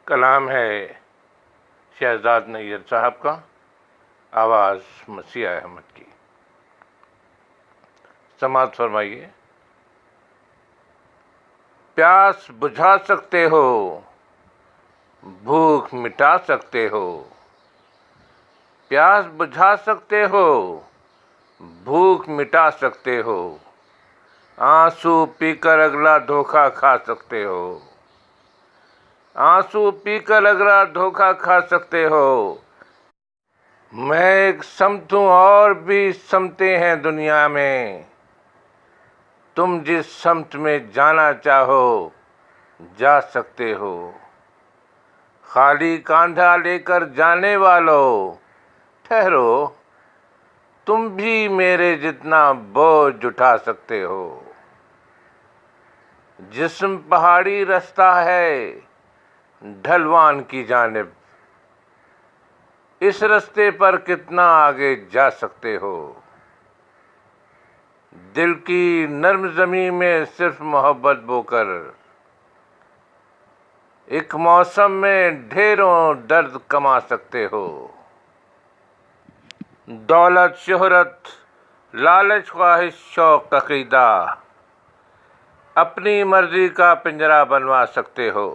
کلام ہے شہزاد نیّر صاحب کا، آواز مسیح احمد کی۔ سماعت فرمائیے۔ پیاس بجھا سکتے ہو، بھوک مٹا سکتے ہو، پیاس بجھا سکتے ہو، بھوک مٹا سکتے ہو، آنسو پی کر اگلا دھوکہ کھا سکتے ہو، آنسو پی کر اگلا دھوکہ کھا سکتے ہو۔ میں ایک سمت ہوں اور بھی سمتیں ہیں دنیا میں، تم جس سمت میں جانا چاہو جا سکتے ہو۔ خالی کاندھا لے کر جانے والو ٹھہرو، تم بھی میرے جتنا بوجھ اٹھا سکتے ہو۔ جسم پہاڑی رستہ ہے ڈھلوان کی جانب، اس رستے پر کتنا آگے جا سکتے ہو۔ دل کی نرم زمین میں صرف محبت بو کر ایک موسم میں ڈھیروں درد کما سکتے ہو۔ دولت، شہرت، لالچ، خواہش، شوق، عقیدہ، اپنی مرضی کا پنجرہ بنوا سکتے ہو۔